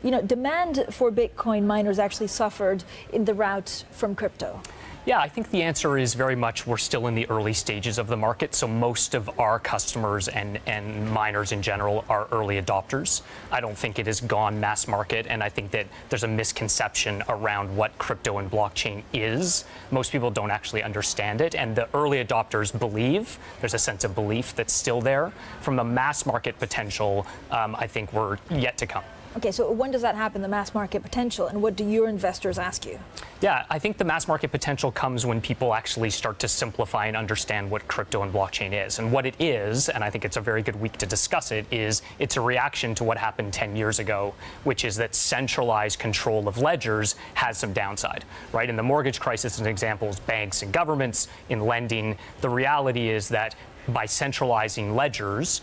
You know, demand for Bitcoin miners actually suffered in the rout from crypto. Yeah, I think the answer is very much we're still in the early stages of the market. So most of our customers and miners in general are early adopters. I don't think it has gone mass market. And I think that there's a misconception around what crypto and blockchain is. Most people don't actually understand it. And the early adopters believe, there's a sense of belief that's still there. From the mass market potential, I think we're yet to come. Okay, so when does that happen, the mass market potential, and what do your investors ask you? Yeah, I think the mass market potential comes when people actually start to simplify and understand what crypto and blockchain is. And what it is, and I think it's a very good week to discuss it, is it's a reaction to what happened 10 years ago, which is that centralized control of ledgers has some downside, right? In the mortgage crisis, as examples, banks and governments in lending, the reality is that by centralizing ledgers,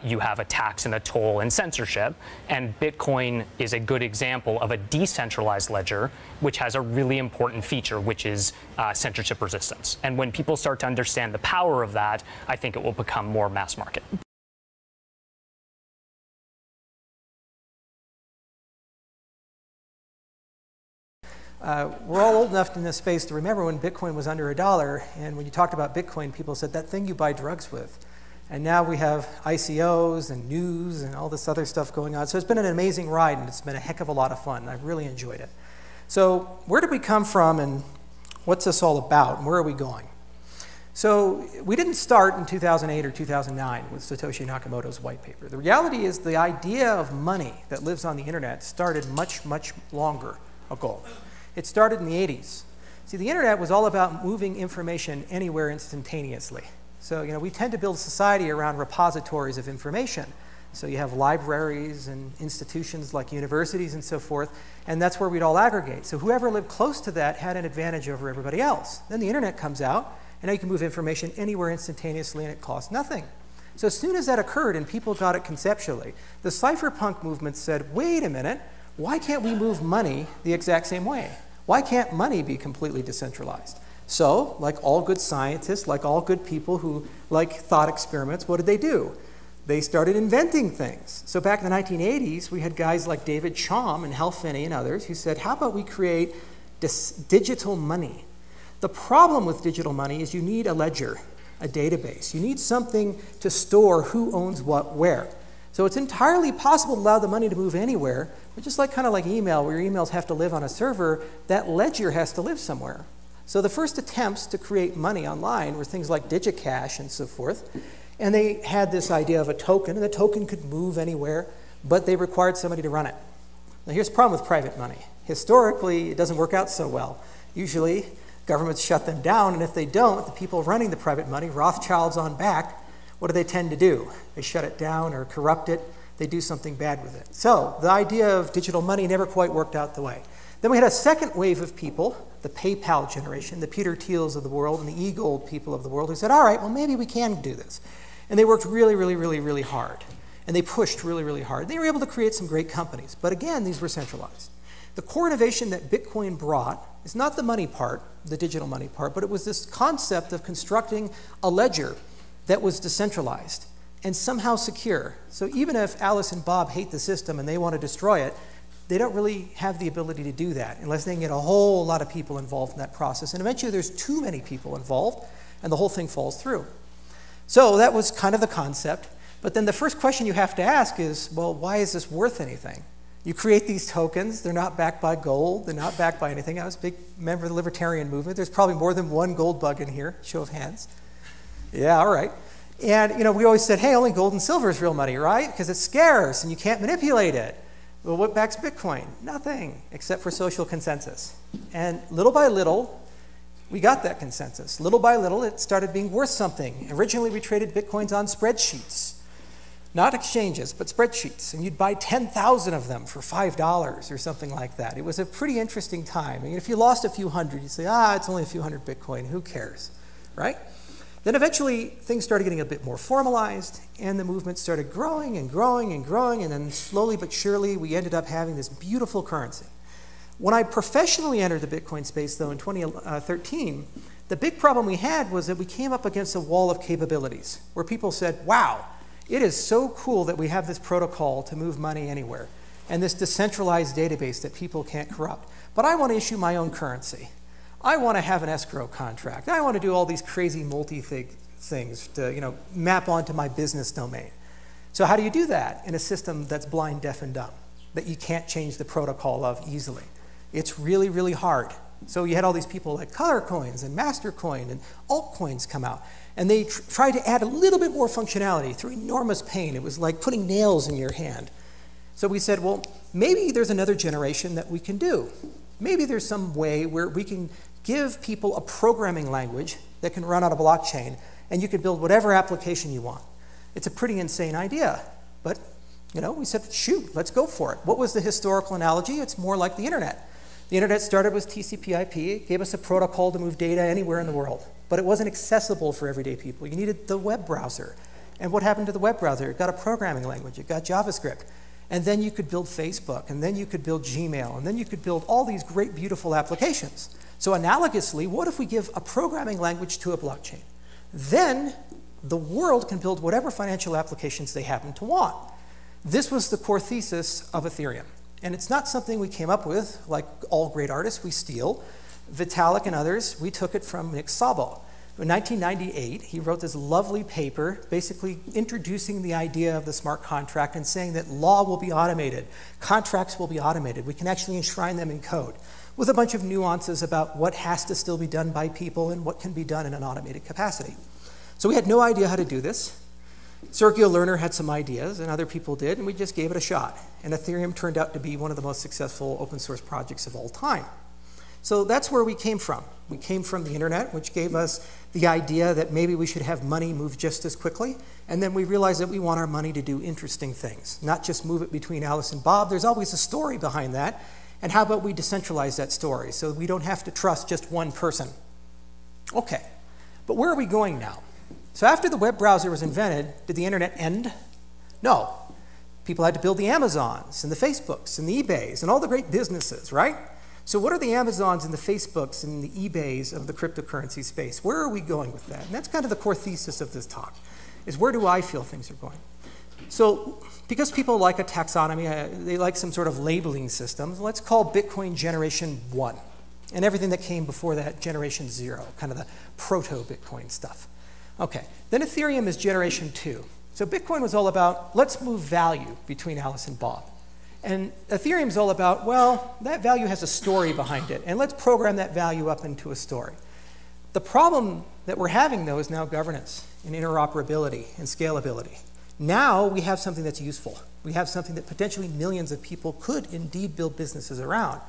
you have a tax and a toll and censorship. And Bitcoin is a good example of a decentralized ledger, which has a really important feature, which is censorship resistance. And when people start to understand the power of that, I think it will become more mass market. We're all old enough in this space to remember when Bitcoin was under $1, and when you talked about Bitcoin, people said, that thing you buy drugs with. And now we have ICOs and news and all this other stuff going on. So it's been an amazing ride, and it's been a heck of a lot of fun. I've really enjoyed it. So where did we come from, and what's this all about, and where are we going? So we didn't start in 2008 or 2009 with Satoshi Nakamoto's white paper. The reality is the idea of money that lives on the internet started much, much longer ago. It started in the 80s. See, the internet was all about moving information anywhere instantaneously. So, you know, we tend to build society around repositories of information. So you have libraries and institutions like universities and so forth, and that's where we'd all aggregate. So whoever lived close to that had an advantage over everybody else. Then the internet comes out, and now you can move information anywhere instantaneously, and it costs nothing. So as soon as that occurred and people got it conceptually, the cypherpunk movement said, wait a minute, why can't we move money the exact same way? Why can't money be completely decentralized? So, like all good scientists, like all good people who like thought experiments, what did they do? They started inventing things. So back in the 1980s, we had guys like David Chaum and Hal Finney and others who said, how about we create digital money? The problem with digital money is you need a ledger, a database. You need something to store who owns what where. So it's entirely possible to allow the money to move anywhere, but just like kind of like email, where your emails have to live on a server, that ledger has to live somewhere. So the first attempts to create money online were things like DigiCash and so forth, and they had this idea of a token, and the token could move anywhere, but they required somebody to run it. Now here's the problem with private money. Historically, it doesn't work out so well. Usually, governments shut them down, and if they don't, the people running the private money, Rothschilds on back, what do they tend to do? They shut it down or corrupt it. They do something bad with it. So the idea of digital money never quite worked out the way. Then we had a second wave of people, the PayPal generation, the Peter Thiels of the world and the e-gold people of the world, who said, all right, well, maybe we can do this. And they worked really, really, really, really hard. And they pushed really, really hard. They were able to create some great companies. But again, these were centralized. The core innovation that Bitcoin brought is not the money part, the digital money part, but it was this concept of constructing a ledger that was decentralized and somehow secure. So even if Alice and Bob hate the system and they want to destroy it, they don't really have the ability to do that unless they can get a whole lot of people involved in that process. And eventually there's too many people involved and the whole thing falls through. So that was kind of the concept. But then the first question you have to ask is, well, why is this worth anything? You create these tokens, they're not backed by gold, they're not backed by anything. I was a big member of the libertarian movement. There's probably more than one gold bug in here, show of hands. Yeah, all right. And you know, we always said, hey, only gold and silver is real money, right? Because it's scarce and you can't manipulate it. Well, what backs Bitcoin? Nothing, except for social consensus. And little by little, we got that consensus. Little by little, it started being worth something. Originally, we traded Bitcoins on spreadsheets. Not exchanges, but spreadsheets. And you'd buy 10,000 of them for $5 or something like that. It was a pretty interesting time. I mean, if you lost a few hundred, you'd say, it's only a few hundred Bitcoin, who cares, right? Then eventually, things started getting a bit more formalized, and the movement started growing and growing and growing, and then slowly but surely, we ended up having this beautiful currency. When I professionally entered the Bitcoin space, though, in 2013, the big problem we had was that we came up against a wall of capabilities, where people said, wow, it is so cool that we have this protocol to move money anywhere. and this decentralized database that people can't corrupt. But I want to issue my own currency. I want to have an escrow contract. I want to do all these crazy things to map onto my business domain. So how do you do that in a system that's blind, deaf, and dumb, that you can't change the protocol of easily? It's really, really hard. So you had all these people like Color Coins and Mastercoin and altcoins come out. And they tried to add a little bit more functionality through enormous pain. It was like putting nails in your hand. So we said, well, maybe there's another generation that we can do. Maybe there's some way where we can give people a programming language that can run on a blockchain, and you can build whatever application you want. It's a pretty insane idea, but we said, shoot, let's go for it. What was the historical analogy? It's more like the internet. The internet started with TCP/IP. It gave us a protocol to move data anywhere in the world, but it wasn't accessible for everyday people. You needed the web browser. And what happened to the web browser? It got a programming language. It got JavaScript. And then you could build Facebook, and then you could build Gmail, and then you could build all these great, beautiful applications. So analogously, what if we give a programming language to a blockchain? Then the world can build whatever financial applications they happen to want. This was the core thesis of Ethereum. And it's not something we came up with, like all great artists, we steal. Vitalik and others, we took it from Nick Szabo. In 1998, he wrote this lovely paper basically introducing the idea of the smart contract and saying that law will be automated, contracts will be automated. We can actually enshrine them in code with a bunch of nuances about what has to still be done by people and what can be done in an automated capacity. So we had no idea how to do this. Sergio Lerner had some ideas, and other people did, and we just gave it a shot. And Ethereum turned out to be one of the most successful open source projects of all time. So that's where we came from. We came from the internet, which gave us the idea that maybe we should have money move just as quickly. And then we realized that we want our money to do interesting things, not just move it between Alice and Bob. There's always a story behind that. And how about we decentralize that story so we don't have to trust just one person? Okay, but where are we going now? So after the web browser was invented, did the internet end? No. People had to build the Amazons and the Facebooks and the eBays and all the great businesses, right? So what are the Amazons and the Facebooks and the eBays of the cryptocurrency space? Where are we going with that? And that's kind of the core thesis of this talk, is where do I feel things are going? So because people like a taxonomy, they like some sort of labeling system, let's call Bitcoin generation 1 and everything that came before that generation 0, kind of the proto-Bitcoin stuff. Okay, then Ethereum is generation 2. So Bitcoin was all about, let's move value between Alice and Bob. And Ethereum is all about, well, that value has a story behind it, and let's program that value up into a story. The problem that we're having, though, is now governance and interoperability and scalability. Now we have something that's useful. We have something that potentially millions of people could indeed build businesses around.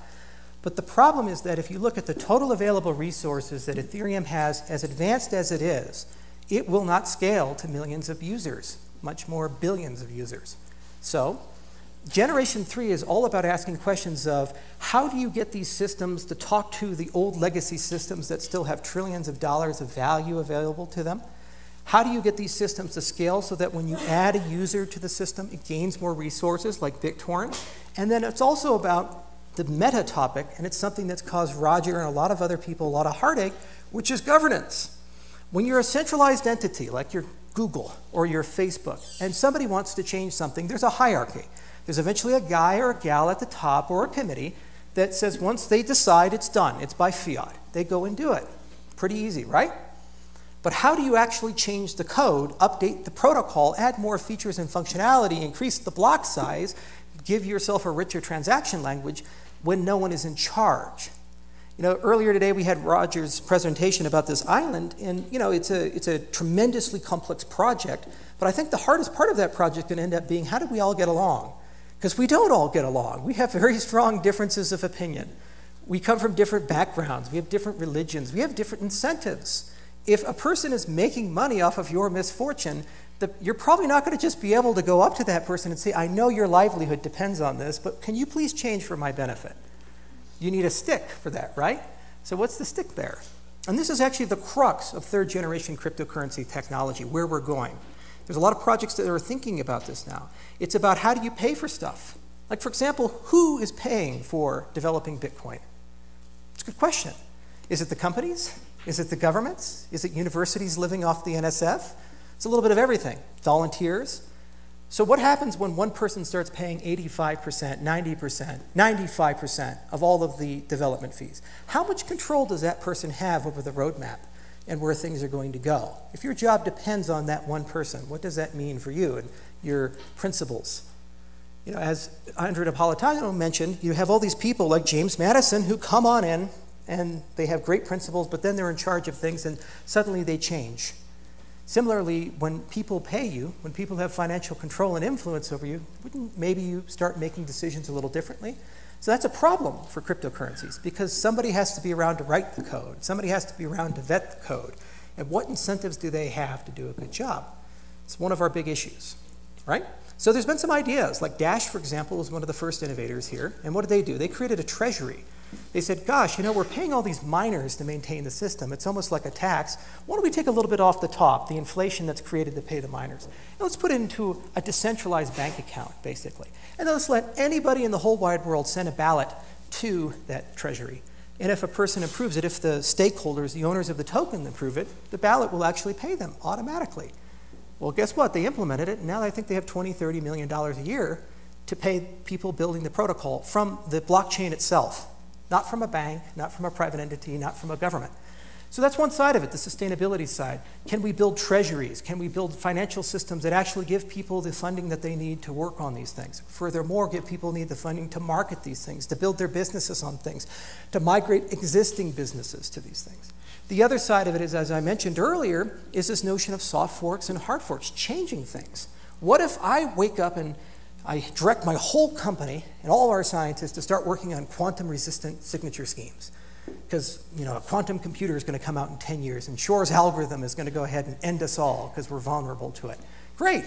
But the problem is that if you look at the total available resources that Ethereum has, as advanced as it is, it will not scale to millions of users, much more billions of users. So generation 3 is all about asking questions of how do you get these systems to talk to the old legacy systems that still have trillions of dollars of value available to them? How do you get these systems to scale so that when you add a user to the system, it gains more resources like BitTorrent? And then it's also about the meta topic, and it's something that's caused Roger and a lot of other people a lot of heartache, which is governance. When you're a centralized entity like your Google or your Facebook, and somebody wants to change something, there's a hierarchy. There's eventually a guy or a gal at the top or a committee that says once they decide it's done, it's by fiat. They go and do it. Pretty easy, right? But how do you actually change the code, update the protocol, add more features and functionality, increase the block size, give yourself a richer transaction language when no one is in charge? Earlier today we had Roger's presentation about this island, and it's a tremendously complex project, but I think the hardest part of that project can end up being how do we all get along? Because we don't all get along. We have very strong differences of opinion. We come from different backgrounds. We have different religions. We have different incentives. If a person is making money off of your misfortune, you're probably not going to just be able to go up to that person and say, I know your livelihood depends on this, but can you please change for my benefit? You need a stick for that, right? So what's the stick there? And this is actually the crux of third generation cryptocurrency technology, where we're going. There's a lot of projects that are thinking about this now. It's about how do you pay for stuff? Like, for example, who is paying for developing Bitcoin? It's a good question. Is it the companies? Is it the governments? Is it universities living off the NSF? It's a little bit of everything. Volunteers. So what happens when one person starts paying 85%, 90%, 95% of all of the development fees? How much control does that person have over the roadmap and where things are going to go? If your job depends on that one person, what does that mean for you and your principles? You know, as Andre Napolitano mentioned, you have all these people like James Madison who come on in and they have great principles, but then they're in charge of things and suddenly they change. Similarly, when people pay you, when people have financial control and influence over you, wouldn't maybe you start making decisions a little differently? So that's a problem for cryptocurrencies because somebody has to be around to write the code. Somebody has to be around to vet the code. And what incentives do they have to do a good job? It's one of our big issues, right? So there's been some ideas, like Dash, for example, was one of the first innovators here. And what did? They created a treasury. They said, gosh, you know, we're paying all these miners to maintain the system. It's almost like a tax. Why don't we take a little bit off the top, the inflation that's created to pay the miners? And let's put it into a decentralized bank account, basically. And then let's let anybody in the whole wide world send a ballot to that treasury. And if a person approves it, if the stakeholders, the owners of the token approve it, the ballot will actually pay them automatically. Well, guess what? They implemented it, and now I think they have $20, $30 million a year to pay people building the protocol from the blockchain itself. Not from a bank, not from a private entity, not from a government. So that's one side of it, the sustainability side. Can we build treasuries? Can we build financial systems that actually give people the funding that they need to work on these things? Furthermore, people need the funding to market these things, to build their businesses on things, to migrate existing businesses to these things. The other side of it is, as I mentioned earlier, is this notion of soft forks and hard forks, changing things. What if I wake up and I direct my whole company and all of our scientists to start working on quantum-resistant signature schemes? Because, you know, a quantum computer is going to come out in 10 years, and Shor's algorithm is going to go ahead and end us all because we're vulnerable to it. Great.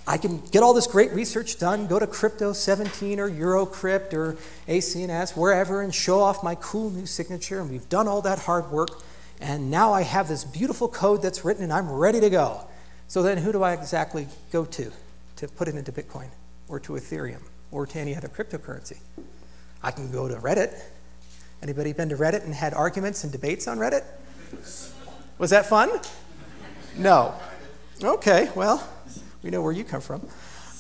I can get all this great research done, go to Crypto 17 or Eurocrypt or ACNS, wherever, and show off my cool new signature, and we've done all that hard work, and now I have this beautiful code that's written, and I'm ready to go. So then who do I exactly go to put it into Bitcoin, or to Ethereum, or to any other cryptocurrency? I can go to Reddit. Anybody been to Reddit and had arguments and debates on Reddit? Was that fun? No. Okay, well, we know where you come from.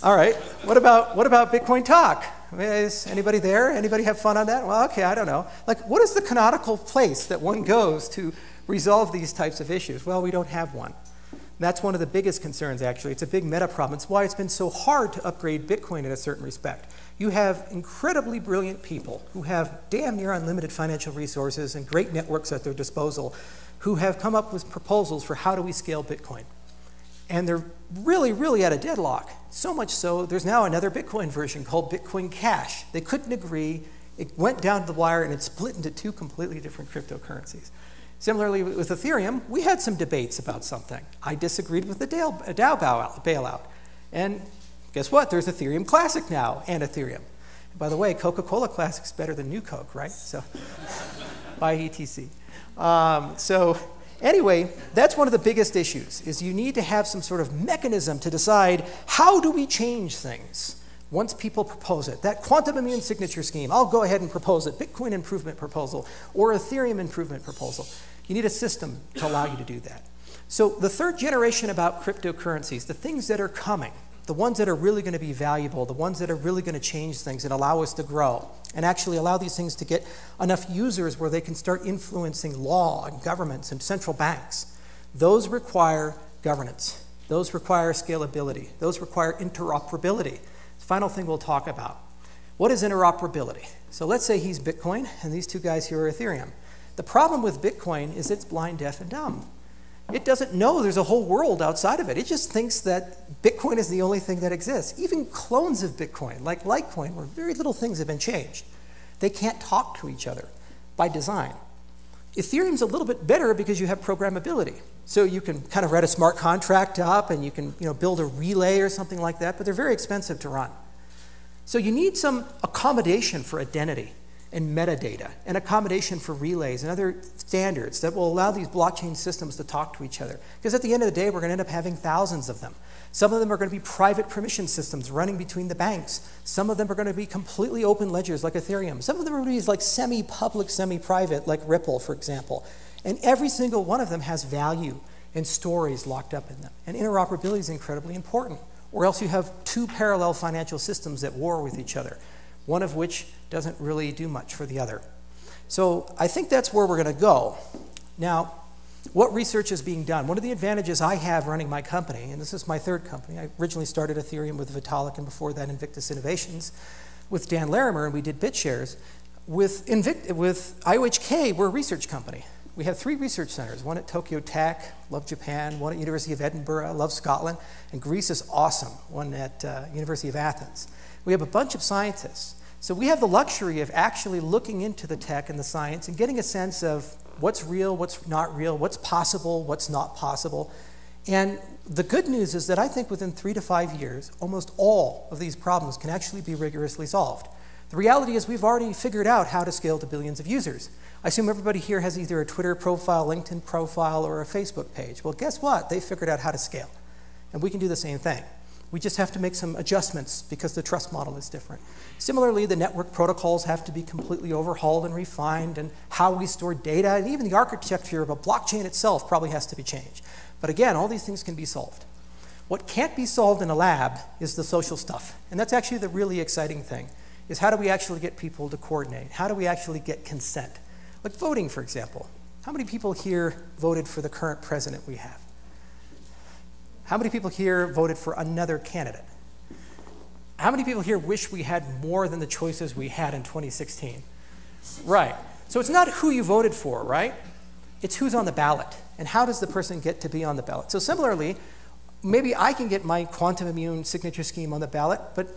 All right, what about Bitcoin Talk? Is anybody there? Anybody have fun on that? Well, okay, I don't know. Like, what is the canonical place that one goes to resolve these types of issues? Well, we don't have one. That's one of the biggest concerns, actually. It's a big meta problem. It's why it's been so hard to upgrade Bitcoin in a certain respect. You have incredibly brilliant people who have damn near unlimited financial resources and great networks at their disposal who have come up with proposals for how do we scale Bitcoin. And they're really, really at a deadlock. So much so, there's now another Bitcoin version called Bitcoin Cash. They couldn't agree. It went down to the wire, and it split into two completely different cryptocurrencies. Similarly, with Ethereum, we had some debates about something. I disagreed with the DAO bailout. And guess what? There's Ethereum Classic now, and Ethereum. And by the way, Coca-Cola Classic's better than New Coke, right? So, buy ETC. So anyway, that's one of the biggest issues, is you need to have some sort of mechanism to decide how do we change things once people propose it. That quantum immune signature scheme, I'll go ahead and propose it, Bitcoin improvement proposal, or Ethereum improvement proposal. You need a system to allow you to do that. So the third generation about cryptocurrencies, the things that are coming, the ones that are really going to be valuable, the ones that are really going to change things and allow us to grow, and actually allow these things to get enough users where they can start influencing law and governments and central banks, those require governance. Those require scalability. Those require interoperability. Final thing we'll talk about. What is interoperability? So let's say he's Bitcoin, and these two guys here are Ethereum. The problem with Bitcoin is it's blind, deaf, and dumb. It doesn't know there's a whole world outside of it. It just thinks that Bitcoin is the only thing that exists. Even clones of Bitcoin, like Litecoin, where very little things have been changed, they can't talk to each other by design. Ethereum's a little bit better because you have programmability. So you can kind of write a smart contract up, and you can build a relay or something like that, but they're very expensive to run. So you need some accommodation for identity and metadata, and accommodation for relays and other standards that will allow these blockchain systems to talk to each other. Because at the end of the day, we're going to end up having thousands of them. Some of them are going to be private permission systems running between the banks. Some of them are going to be completely open ledgers like Ethereum. Some of them are going to be like semi-public, semi-private, like Ripple, for example. And every single one of them has value and stories locked up in them. And interoperability is incredibly important. or else you have two parallel financial systems at war with each other, one of which doesn't really do much for the other. So I think that's where we're going to go. Now, what research is being done? One of the advantages I have running my company, and this is my third company. I originally started Ethereum with Vitalik, and before that Invictus Innovations with Dan Larimer, and we did BitShares. With IOHK, we're a research company. We have 3 research centers, one at Tokyo Tech, love Japan, one at University of Edinburgh, love Scotland, and Greece is awesome, one at University of Athens. We have a bunch of scientists. So we have the luxury of actually looking into the tech and the science and getting a sense of what's real, what's not real, what's possible, what's not possible. And the good news is that I think within 3 to 5 years, almost all of these problems can actually be rigorously solved. The reality is we've already figured out how to scale to billions of users. I assume everybody here has either a Twitter profile, LinkedIn profile, or a Facebook page. Well, guess what? They figured out how to scale. And we can do the same thing. We just have to make some adjustments because the trust model is different. Similarly, the network protocols have to be completely overhauled and refined, and how we store data, and even the architecture of a blockchain itself probably has to be changed. But again, all these things can be solved. What can't be solved in a lab is the social stuff. And that's actually the really exciting thing, is how do we actually get people to coordinate? How do we actually get consent? Like voting, for example. How many people here voted for the current president we have? How many people here voted for another candidate? How many people here wish we had more than the choices we had in 2016? Right. So it's not who you voted for, right? It's who's on the ballot, and how does the person get to be on the ballot? So similarly, maybe I can get my quantum immune signature scheme on the ballot, but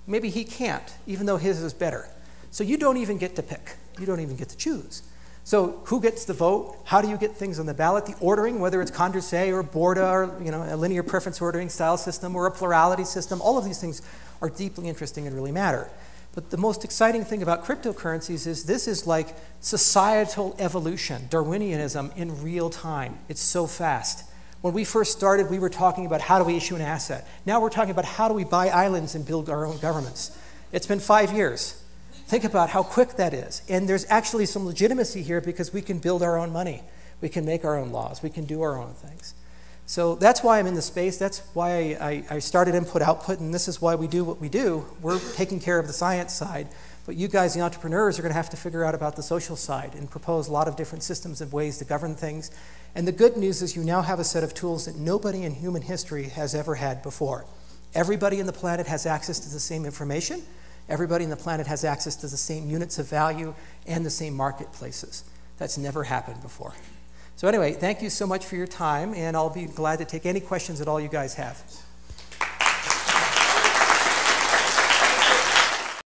maybe he can't, even though his is better. So you don't even get to pick. You don't even get to choose. So who gets the vote? How do you get things on the ballot? The ordering, whether it's Condorcet or Borda or a linear preference ordering style system or a plurality system, all of these things are deeply interesting and really matter. But the most exciting thing about cryptocurrencies is this is like societal evolution, Darwinianism in real time. It's so fast. When we first started, we were talking about how do we issue an asset. Now we're talking about how do we buy islands and build our own governments. It's been 5 years. Think about how quick that is. And there's actually some legitimacy here because we can build our own money. We can make our own laws. We can do our own things. So that's why I'm in the space. That's why I started input-output, and this is why we do what we do. We're taking care of the science side, but you guys, the entrepreneurs, are going to have to figure out about the social side and propose a lot of different systems and ways to govern things. And the good news is you now have a set of tools that nobody in human history has ever had before. Everybody on the planet has access to the same information. Everybody on the planet has access to the same units of value and the same marketplaces. That's never happened before. So anyway, thank you so much for your time, and I'll be glad to take any questions that all you guys have.